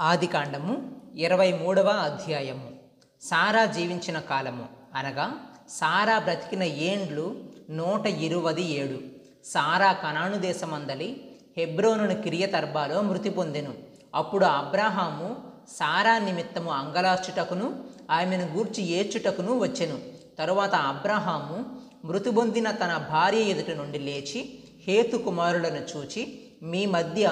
ఆదికాండము 23వ అధ్యాయము. సారా జీవించిన కాలము అనగా సారా బ్రతికిన ఏండ్లు 127. సారా కనాను దేశమందలి హెబ్రోనును కిరియతర్బాలో మృతి పొందెను. అప్పుడు అబ్రాహాము సారా నిమిత్తము అంగలార్చుటకును ఆమెను గూర్చి ఏడ్చుటకును వచ్చెను. తరువాత అబ్రాహాము మృతి పొందిన తన భార్య ఎదుట నుండి లేచి హేతు కుమారులను చూచి, మీ మధ్య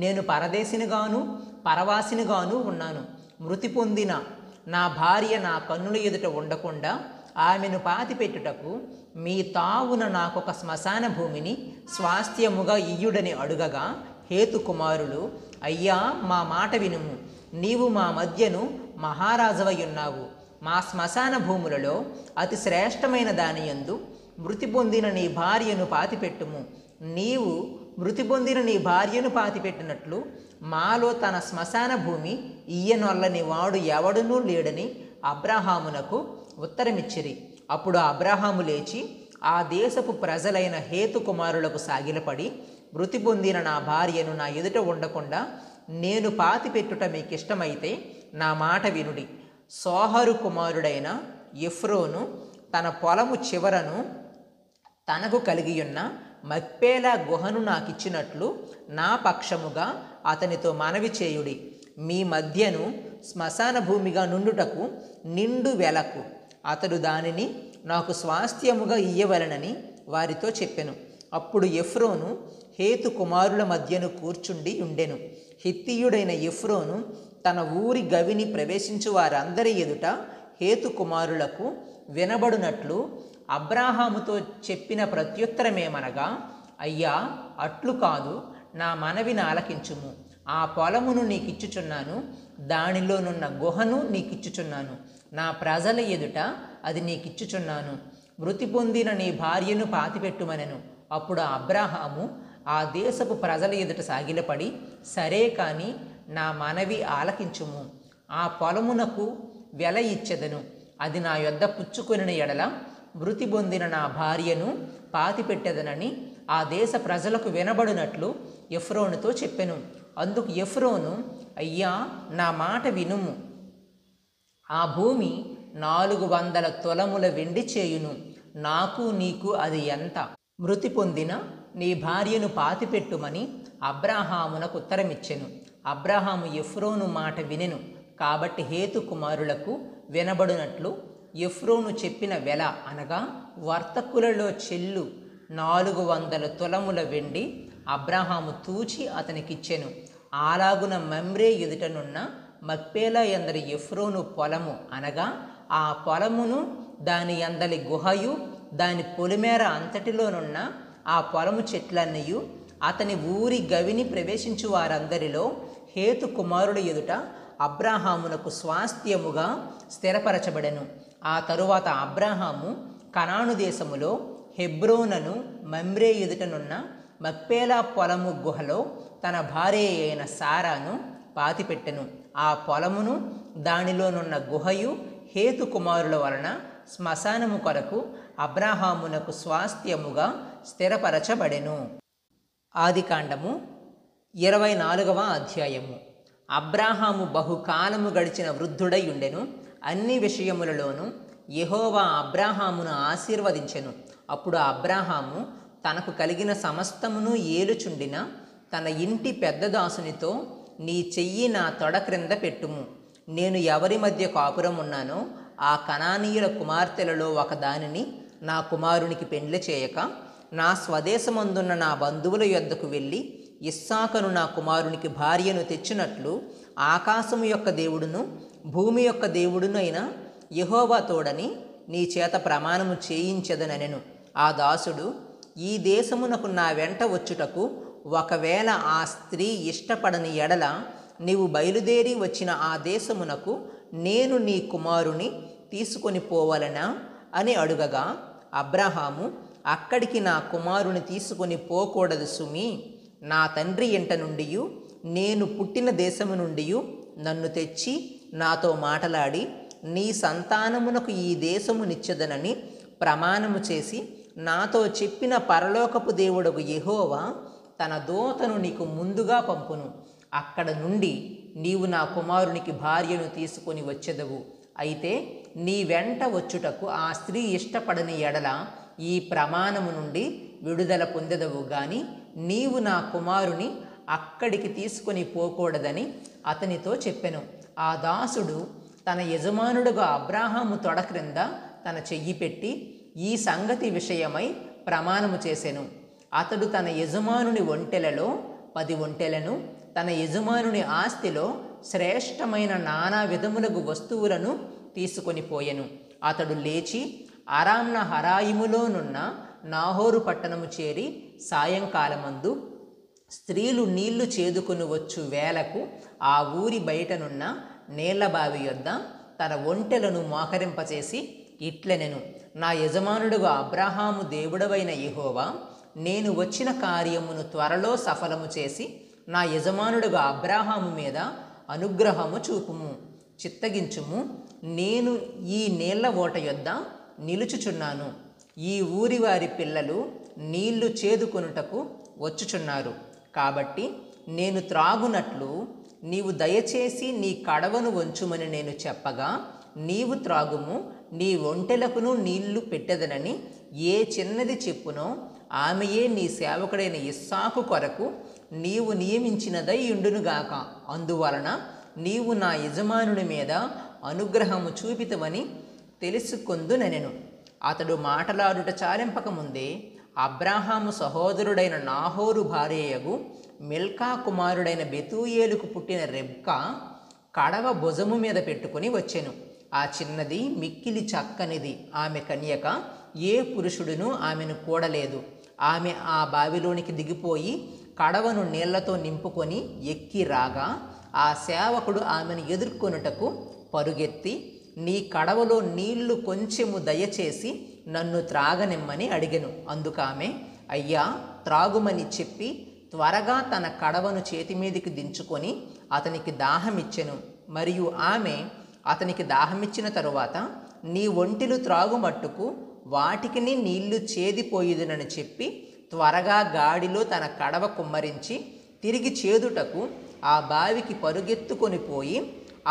నేను పరదేశినిగాను పరవాసినిగాను ఉన్నాను. మృతి పొందిన నా భార్య నా కన్నుల ఎదుట ఉండకుండా ఆమెను పాతిపెట్టుటకు మీ తావున నాకొక శ్మశాన భూమిని స్వాస్థ్యముగా ఇయ్యుడని అడుగగా, హేతు కుమారులు, అయ్యా, మా మాట వినుము. నీవు మా మధ్యను మహారాజవై ఉన్నావు. మా శ్మశాన భూములలో అతి శ్రేష్టమైన దానియందు మృతి పొందిన నీ భార్యను పాతిపెట్టుము. నీవు మృతి పొందిన నీ భార్యను పాతిపెట్టినట్లు మాలో తన శ్మశాన భూమి ఇయ్యనొల్లని వాడు ఎవడునూ లేడని అబ్రాహామునకు ఉత్తరమిచ్చిరి. అప్పుడు అబ్రాహాము లేచి ఆ దేశపు ప్రజలైన హేతు కుమారులకు సాగిలపడి, మృతి పొందిన నా భార్యను నా ఎదుట ఉండకుండా నేను పాతిపెట్టుట మీకిష్టమైతే నా మాట వినుడి. సోహరు కుమారుడైన ఎఫ్రోను తన పొలము చివరను తనకు కలిగియున్న మక్పేలా గుహను నాకిచ్చినట్లు నా పక్షముగా అతనితో మనవి చేయుడి. మీ మధ్యను శ్మశాన భూమిగా నుండుటకు నిండు వెలకు అతడు దానిని నాకు స్వాస్థ్యముగా ఇయ్యవలనని వారితో చెప్పెను. అప్పుడు ఎఫ్రోను హేతు కుమారుల మధ్యను కూర్చుండి ఉండెను. హిత్తీయుడైన ఎఫ్రోను తన ఊరి గవిని ప్రవేశించు వారందరి ఎదుట హేతు కుమారులకు వినబడునట్లు అబ్రాహాముతో చెప్పిన ప్రత్యుత్తరమేమనగా, అయ్యా, అట్లు కాదు, నా మనవిని ఆలకించుము. ఆ పొలమును నీకిచ్చుచున్నాను, దానిలోనున్న గుహను నీకిచ్చుచున్నాను, నా ప్రజల ఎదుట అది నీకిచ్చుచున్నాను. మృతి పొందిన నీ భార్యను పాతిపెట్టుమనెను. అప్పుడు అబ్రాహాము ఆ దేశపు ప్రజల ఎదుట సాగిలపడి, సరే కాని నా మనవి ఆలకించుము. ఆ పొలమునకు వెల ఇచ్చెదను. అది నా యొద్ద పుచ్చుకొనిన ఎడల మృతి పొందిన నా భార్యను పాతిపెట్టెదనని ఆ దేశ ప్రజలకు వినబడినట్లు ఎఫ్రోనుతో చెప్పెను. అందుకు ఎఫ్రోను, అయ్యా, నా మాట వినుము. ఆ భూమి 400 తులముల వెండి చేయును. నాకు నీకు అది ఎంత? మృతి పొందిన నీ భార్యను పాతిపెట్టుమని అబ్రాహామునకు ఉత్తరమిచ్చెను. అబ్రాహాము ఎఫ్రోను మాట వినెను. కాబట్టి హేతు కుమారులకు వినబడినట్లు ఎఫ్రోను చెప్పిన వెల అనగా వర్తకులలో చెల్లు 400 తులముల వెండి అబ్రాహాము తూచి అతనికిచ్చెను. అలాగున మమ్రే ఎదుటనున్న మక్పేలా ఎందరి ఎఫ్రోను పొలము అనగా ఆ పొలమును దాని అందలి గుహయు దాని పొలిమేర అంతటిలోనున్న ఆ పొలము చెట్లన్నయు అతని ఊరి గవిని ప్రవేశించు వారందరిలో హేతు కుమారుడు ఎదుట అబ్రాహామునకు స్వాస్థ్యముగా స్థిరపరచబడెను. ఆ తరువాత అబ్రాహాము కనాను దేశములో హెబ్రోనను మమ్రే ఎదుటనున్న మక్పేలా పొలము గుహలో తన భార్య అయిన సారాను పాతిపెట్టెను. ఆ పొలమును దానిలోనున్న గుహయు హేతు కుమారుల వలన శ్మశానము కొరకు అబ్రాహామునకు స్వాస్థ్యముగా స్థిరపరచబడెను. ఆదికాండము 24వ అధ్యాయము. అబ్రాహాము బహుకాలము గడిచిన వృద్ధుడై ఉండెను. అన్ని విషయములలోనూ యెహోవా అబ్రాహామును ఆశీర్వదించెను. అప్పుడు అబ్రాహాము తనకు కలిగిన సమస్తమును ఏలుచుండిన తన ఇంటి పెద్దదాసునితో, నీ చెయ్యి నా తొడ క్రింద పెట్టుము. నేను ఎవరి మధ్య కాపురం ఉన్నానో ఆ కనానీయుల కుమార్తెలలో ఒక దానిని నా కుమారునికి పెండ్లి చేయక, నా స్వదేశమందున్న నా బంధువుల యొద్దకు వెళ్ళి ఇస్సాకును నా కుమారునికి భార్యను తెచ్చినట్లు ఆకాశము యొక్క దేవుడును భూమి యొక్క దేవుడును అయిన యెహోవా తోడని నీ చేత ప్రమాణము చేయించెదనెను. ఆ దాసుడు, ఈ దేశమునకు నా వెంట వచ్చుటకు ఒకవేళ ఆ స్త్రీ ఇష్టపడని ఎడల నీవు బయలుదేరి వచ్చిన ఆ దేశమునకు నేను నీ కుమారుని తీసుకొని పోవలనా అని అడుగగా, అబ్రాహాము, అక్కడికి నా కుమారుని తీసుకొని పోకూడదు సుమి. నా తండ్రి ఇంట నుండియు నేను పుట్టిన దేశము నుండియు నన్ను తెచ్చి నాతో మాటలాడి నీ సంతానమునకు ఈ దేశము నిచ్చెదనని ప్రమాణము చేసి నాతో చెప్పిన పరలోకపు దేవుడగు యెహోవా తన దూతను నీకు ముందుగా పంపును. అక్కడ నుండి నీవు నా కుమారునికి భార్యను తీసుకొని వచ్చెదవు. అయితే నీ వెంట వచ్చుటకు ఆ స్త్రీ ఇష్టపడని ఎడల ఈ ప్రమాణము నుండి విడుదల పొందెదవు గాని నీవు నా కుమారుని అక్కడికి తీసుకొని పోకూడదని అతనితో చెప్పెను. ఆ దాసుడు తన యజమానుడుగా అబ్రాహాము తొడ క్రింద తన చెయ్యి పెట్టి ఈ సంగతి విషయమై ప్రమాణము చేసెను. అతడు తన యజమానుని ఒంటెలలో 10 ఒంటెలను, తన యజమానుని ఆస్తిలో శ్రేష్టమైన నానా విధములగు వస్తువులను తీసుకొని పోయెను. అతడు లేచి అరామ్న హరాయిములోనున్న నాహోరు పట్టణము చేరి సాయంకాలమందు స్త్రీలు నీళ్లు చేదుకుని వచ్చు వేళకు ఆ ఊరి బయటనున్న నీళ్లబావి యొద్ద తన ఒంటెలను మోకరింపచేసి ఇట్లనెను, నా యజమానుడుగా అబ్రాహాము దేవుడవైన యెహోవా, నేను వచ్చిన కార్యమును త్వరలో సఫలము చేసి నా యజమానుడుగా అబ్రాహాము మీద అనుగ్రహము చూపుము, చిత్తగించుము. నేను ఈ నీళ్ల ఓట యొద్ద నిలుచుచున్నాను. ఈ ఊరి వారి పిల్లలు నీళ్లు చేదుకొనుటకు వచ్చుచున్నారు. కాబట్టి నేను త్రాగునట్లు నీవు దయచేసి నీ కడవను వంచుమని నేను చెప్పగా నీవు త్రాగుము, నీ ఒంటెలకును నీళ్లు పెట్టెదనని ఏ చిన్నది చెప్పునో ఆమెయే నీ సేవకుడైన ఇస్సాకు కొరకు నీవు నియమించినదై ఉండునుగాక. అందువలన నీవు నా యజమానుని మీద అనుగ్రహము చూపితవని తెలుసుకొందునెను. అతడు మాటలాడుట చాలింపకముందే అబ్రాహాము సహోదరుడైన నాహోరు భార్యయగు మిల్కా కుమారుడైన బెతూయేలుకు పుట్టిన రెబ్కా కడవ భుజము మీద పెట్టుకుని వచ్చెను. ఆ చిన్నది మిక్కిలి చక్కనిది. ఆమె కన్యక, ఏ పురుషుడును ఆమెను కూడలేదు. ఆమె ఆ బావిలోనికి దిగిపోయి కడవను నీళ్లతో నింపుకొని ఎక్కి రాగా ఆ సేవకుడు ఆమెను ఎదుర్కొనుటకు పరుగెత్తి, నీ కడవలో నీళ్లు కొంచెము దయచేసి నన్ను త్రాగనిమ్మని అడిగెను. అందుకామె, అయ్యా త్రాగుమని చెప్పి త్వరగా తన కడవను చేతిమీదికి దించుకొని అతనికి దాహమిచ్చెను. మరియు ఆమె అతనికి దాహమిచ్చిన తరువాత, నీ ఒంటిలు త్రాగుమట్టుకు వాటికిని నీళ్లు చేదిపోయిదునని చెప్పి త్వరగా గాడిలో తన కడవ కుమ్మరించి తిరిగి చేదుటకు ఆ బావికి పరుగెత్తుకొని పోయి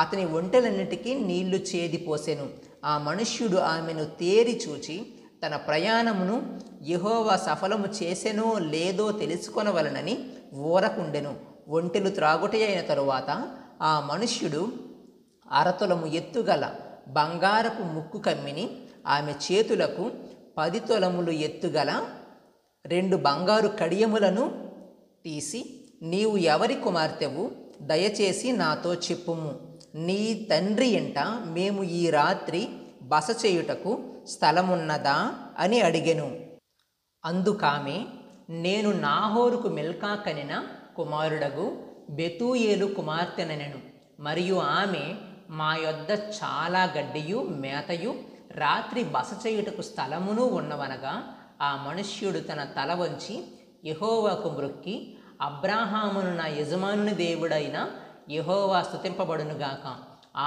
అతని ఒంటెలన్నిటికీ నీళ్లు చేదిపోసెను. ఆ మనుష్యుడు ఆమెను తేరి చూచి తన ప్రయాణమును యెహోవా సఫలము చేసెనో లేదో తెలుసుకొనవలనని ఊరకుండెను. ఒంటెలు త్రాగుట అయిన తరువాత ఆ మనుష్యుడు అరతులము ఎత్తుగల బంగారపు ముక్కు కమ్మిని, ఆమె చేతులకు 10 తులములు ఎత్తుగల 2 బంగారు కడియములను తీసి, నీవు ఎవరి కుమార్తెవు? దయచేసి నాతో చెప్పుము. నీ తండ్రి ఇంట మేము ఈ రాత్రి బస చేయుటకు స్థలమున్నదా అని అడిగెను. అందుకామె, నేను నాహోరుకు మిల్కా కనిన కుమారుడగు బెతూయేలు కుమార్తెనెను. మరియు ఆమె, మా యొద్ద చాలా గడ్డియు మేతయు రాత్రి బస చేయుటకు స్థలమును ఉన్నవనగా ఆ మనుష్యుడు తన తల వంచి యెహోవాకు మ్రొక్కి, అబ్రాహామును నా యజమానుని దేవుడైన యెహోవా స్తుతింపబడునుగాక.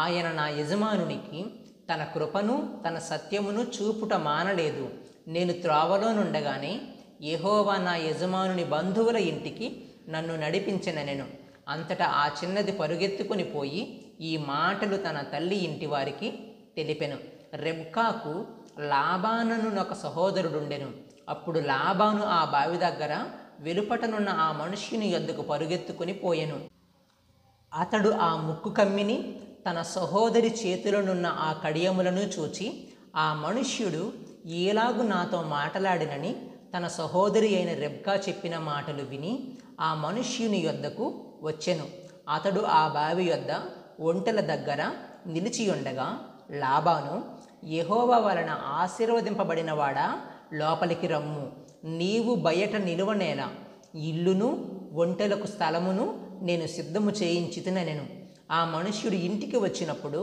ఆయన నా యజమానునికి తన కృపను తన సత్యమును చూపుట మానలేదు. నేను త్రోవలో నుండగానే యెహోవా నా యజమానుని బంధువుల ఇంటికి నన్ను నడిపించెనెను. అంతటా ఆ చిన్నది పరుగెత్తుకొని పోయి ఈ మాటలు తన తల్లి ఇంటి వారికి తెలిపెను. రెబ్కాకు లాబాననునొక సహోదరుడుండెను. అప్పుడు లాబాను ఆ బావి దగ్గర వెలుపటనున్న ఆ మనుష్యుని యొద్దకు పరుగెత్తుకుని పోయెను. అతడు ఆ ముక్కు కమ్మిని, తన సహోదరి చేతిలోనున్న ఆ కడియములను చూచి, ఆ మనుష్యుడు ఏలాగు నాతో మాటలాడినని తన సహోదరి అయిన రెబ్కా చెప్పిన మాటలు విని ఆ మనుష్యుని యొద్దకు వచ్చెను. అతడు ఆ బావి యొద్ద ఒంటెల దగ్గర నిలిచియుండగా లాబాను, యెహోవా వలన ఆశీర్వదింపబడినవాడా, లోపలికి రమ్ము. నీవు బయట నిలువనేల, ఇల్లును ఒంటెలకు స్థలమును నేను సిద్ధము చేయించితినెను. ఆ మనుష్యుడు ఇంటికి వచ్చినప్పుడు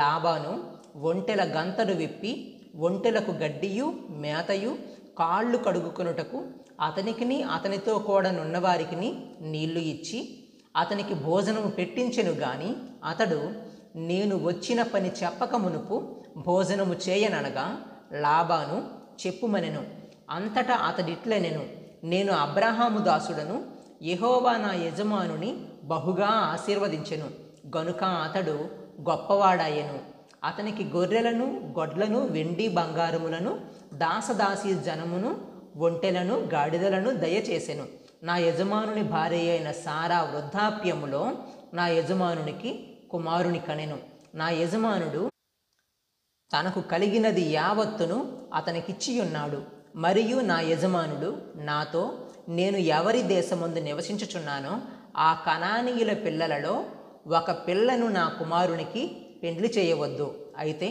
లాబాను ఒంటెల గంతలు విప్పి ఒంటెలకు గడ్డియు మేతయు కాళ్ళు కడుగుకొనుటకు అతనికిని అతనితో కూడా నున్నవారికిని నీళ్లు ఇచ్చి అతనికి భోజనము పెట్టించెను. గాని అతడు, నేను వచ్చిన పని చెప్పక మునుపు భోజనము చేయననగా లాబాను చెప్పుమనెను. అంతటా అతడిట్లనెను, నేను అబ్రాహాము దాసుడను. యెహోవా నా యజమానుని బహుగా ఆశీర్వదించెను. గనుక అతడు గొప్పవాడాయెను. అతనికి గొర్రెలను, గొడ్లను, వెండి బంగారములను, దాసదాసీ జనమును, ఒంటెలను, గాడిదలను దయచేసెను. నా యజమానుని భార్య అయిన సారా వృద్ధాప్యములో నా యజమానునికి కుమారుని కనెను. నా యజమానుడు తనకు కలిగినది యావత్తును అతనికిచ్చియున్నాడు. మరియు నా యజమానుడు నాతో, నేను ఎవరి దేశమందు నివసించుచున్నానో ఆ కనానీయుల పిల్లలలో ఒక పిల్లను నా కుమారునికి పెండ్లి చేయవద్దు. అయితే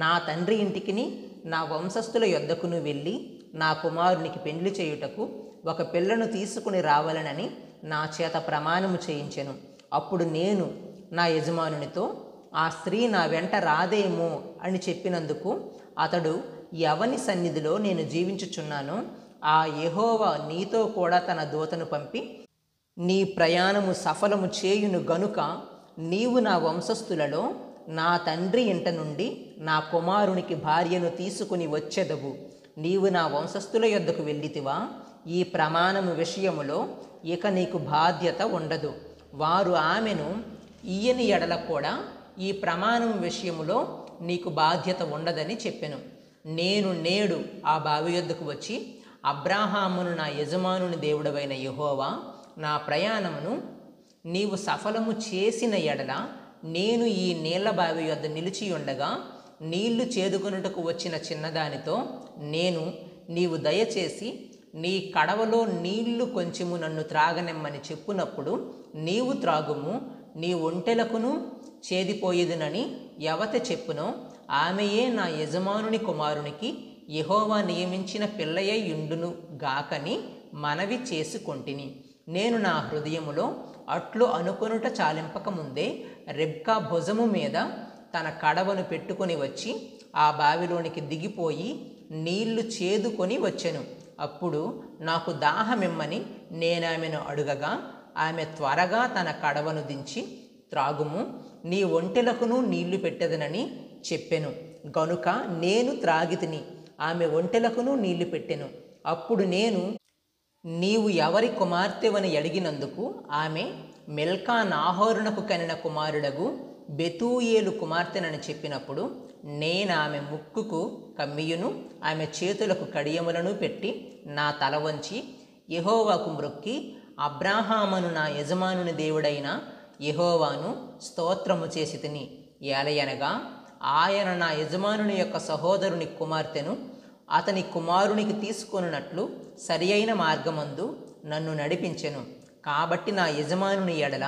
నా తండ్రి ఇంటికిని నా వంశస్థుల యొద్దకును వెళ్ళి నా కుమారునికి పెండ్లి చేయుటకు ఒక పిల్లను తీసుకుని రావాలనని నా చేత ప్రమాణము చేయించెను. అప్పుడు నేను నా యజమానునితో, ఆ స్త్రీ నా వెంట రాదేమో అని చెప్పినందుకు అతడు, ఎవని సన్నిధిలో నేను జీవించుచున్నానో ఆ యెహోవా నీతో కూడా తన దూతను పంపి నీ ప్రయాణము సఫలము చేయును గనుక నీవు నా వంశస్థులలో నా తండ్రి ఇంట నుండి నా కుమారునికి భార్యను తీసుకుని వచ్చెదవు. నీవు నా వంశస్థుల యొద్దకు వెళ్ళితివా? ఈ ప్రమాణము విషయములో ఇక నీకు బాధ్యత ఉండదు. వారు ఆమెను ఈయని ఎడల కూడా ఈ ప్రమాణం విషయములో నీకు బాధ్యత ఉండదని చెప్పెను. నేను నేడు ఆ బావి యొద్దకు వచ్చి, అబ్రాహామును నా యజమానుని దేవుడవైన యెహోవా, నా ప్రయాణమును నీవు సఫలము చేసిన ఎడల నేను ఈ నీళ్ల బావి యొద్ద నిలిచి ఉండగా నీళ్లు చేదుకొనుటకు వచ్చిన చిన్నదానితో నీవు దయచేసి నీ కడవలో నీళ్లు కొంచెము నన్ను త్రాగనెమ్మని చెప్పునప్పుడు నీవు త్రాగుము, నీ ఒంటెలకును చేదిపోయేదునని ఎవత చెప్పునో ఆమెయే నా యజమానుని కుమారునికి యెహోవా నియమించిన పిల్లయై యుండును గాకని మనవి చేసుకొంటిని. నేను నా హృదయములో అట్లు అనుకొనుట చాలింపకముందే రెబ్కా భుజము మీద తన కడవను పెట్టుకొని వచ్చి ఆ బావిలోనికి దిగిపోయి నీళ్లు చేదుకొని వచ్చెను. అప్పుడు నాకు దాహమిమ్మని నేనామెను అడుగగా ఆమె త్వరగా తన కడవను దించి, త్రాగుము, నీ ఒంటెలకును నీళ్లు పెట్టెదనని చెప్పెను. గనుక నేను త్రాగితిని, ఆమె ఒంటెలకును నీళ్లు పెట్టెను. అప్పుడు నేను, నీవు ఎవరి కుమార్తెవని అడిగినందుకు ఆమె, మిల్కా నాహోరునకు కనిన కుమారుడగు బెతూయేలు కుమార్తెనని చెప్పినప్పుడు నేనామె ముక్కుకు కమ్మియును ఆమె చేతులకు కడియములను పెట్టి నా తల వంచి యెహోవాకు మ్రొక్కి, అబ్రాహామును నా యజమానుని దేవుడైన యెహోవాను స్తోత్రము చేసి తిని, ఏలయనగా ఆయన నా యజమానుని యొక్క సహోదరుని కుమార్తెను అతని కుమారునికి తీసుకొనున్నట్లు సరి అయిన మార్గమందు నన్ను నడిపించెను. కాబట్టి నా యజమానుని ఎడల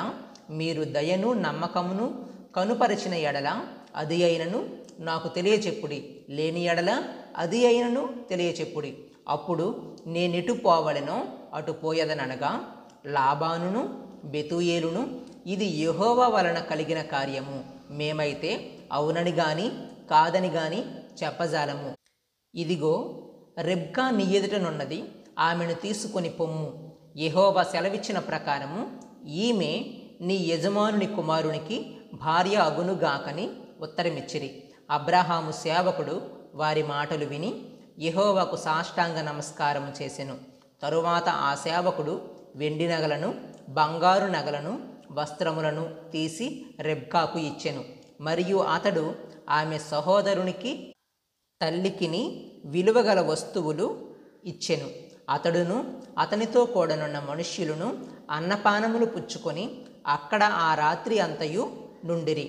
మీరు దయను నమ్మకమును కనుపరిచిన ఎడల అది అయినను నాకు తెలియచెప్పుడి, లేని ఎడల అది అయినను తెలియచెప్పుడి. అప్పుడు నేనెటు పోవలెనో అటు పోయదనగా లాబానును బెతూయేలును, ఇది యెహోవా వలన కలిగిన కార్యము, మేమైతే అవునని గాని కాదని గాని చెప్పజాలము. ఇదిగో రెబ్కా నీ ఎదుటనున్నది, ఆమెను తీసుకొని పొమ్ము. యెహోవా సెలవిచ్చిన ప్రకారము ఈమె నీ యజమానుని కుమారునికి భార్య అగునుగాకని ఉత్తరమిచ్చిరి. అబ్రాహాము సేవకుడు వారి మాటలు విని యెహోవాకు సాష్టాంగ నమస్కారము చేసెను. తరువాత ఆ సేవకుడు వెండి నగలను, బంగారు నగలను, వస్త్రములను తీసి రెబ్కాకు ఇచ్చెను. మరియు అతడు ఆమె సహోదరునికి తల్లికిని విలువగల వస్తువులు ఇచ్చెను. అతడును అతనితో కూడనున్న మనుష్యులను అన్నపానములు పుచ్చుకొని అక్కడ ఆ రాత్రి అంతయు నుండిరి.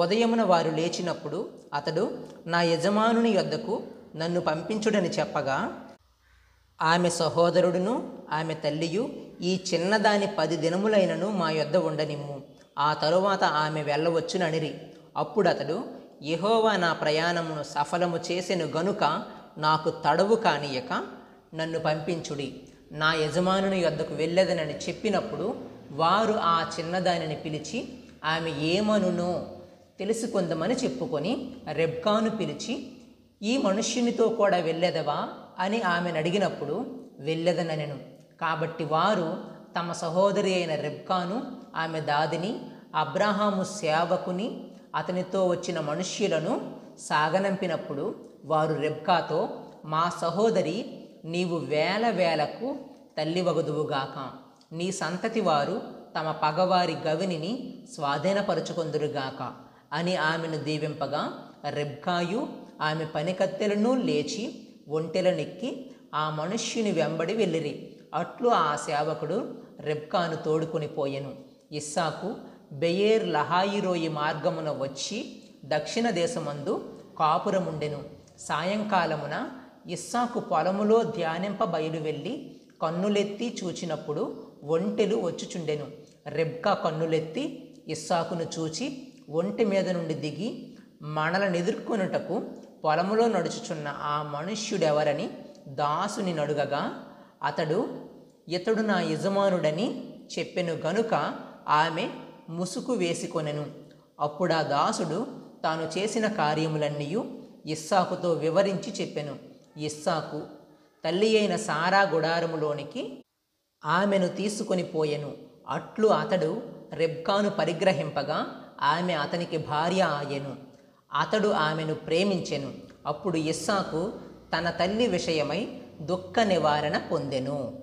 ఉదయమున వారు లేచినప్పుడు అతడు, నా యజమానుని యొద్దకు నన్ను పంపించుడని చెప్పగా ఆమె సహోదరుడును ఆమె తల్లియు, ఈ చిన్నదాని 10 దినములైనను మా యొద్ద ఉండనిమ్ము, ఆ తరువాత ఆమె వెళ్ళవచ్చుననిరి. అప్పుడు అతడు, యెహోవా నా ప్రయాణమును సఫలము చేసెను గనుక నాకు తడవు కానియక నన్ను పంపించుడి, నా యజమానుని యొద్దకు వెళ్ళెదనని చెప్పినప్పుడు వారు ఆ చిన్నదానిని పిలిచి ఆమె ఏమనునో తెలుసుకుందామని చెప్పుకొని రెబ్కాను పిలిచి, ఈ మనుష్యునితో కూడా వెళ్ళెదవా అని ఆమెను అడిగినప్పుడు వెళ్ళెదనెను. కాబట్టి వారు తమ సహోదరి అయిన రెబ్కాను ఆమె దాదిని అబ్రాహాము సేవకుని అతనితో వచ్చిన మనుష్యులను సాగనంపినప్పుడు వారు రెబ్కాతో, మా సహోదరి నీవు వేల వేలకు తల్లి వగదువుగాక, నీ సంతతి వారు తమ పగవారి గవినిని స్వాధీనపరుచుకొందురుగాక అని ఆమెను దీవింపగా రెబ్కాయు ఆమె పనికత్తెలను లేచి ఒంటెలనెక్కి ఆ మనుష్యుని వెంబడి వెళ్ళిరి. అట్లు ఆ సేవకుడు రెబ్కాను తోడుకొని పోయెను. ఇస్సాకు బెయేర్ లహాయిరోయి మార్గమున వచ్చి దక్షిణ దేశమందు కాపురముండెను. సాయంకాలమున ఇస్సాకు పొలములో ధ్యానింప బయలువెళ్ళి కన్నులెత్తి చూచినప్పుడు ఒంటెలు వచ్చుచుండెను. రెబ్కా కన్నులెత్తి ఇస్సాకును చూచి ఒంటె మీద నుండి దిగి మనలనెదుర్కొనుటకు పొలములో నడుచుచున్న ఆ మనుష్యుడెవరని దాసుని నడుగగా అతడు ఇతడు నా యజమానుడని చెప్పెను గనుక ఆమె ముసుగు వేసికొనెను. అప్పుడా దాసుడు తాను చేసిన కార్యములన్నీయు ఇస్సాకుతో వివరించి చెప్పెను. ఇస్సాకు తల్లి అయిన సారా గుడారములోనికి ఆమెను తీసుకొని పోయెను. అట్లు అతడు రెబ్కాను పరిగ్రహింపగా ఆమె అతనికి భార్య ఆయెను. అతడు ఆమెను ప్రేమించెను. అప్పుడు ఇస్సాకు తన తల్లి విషయమై దుఃఖ నివారణ పొందెను.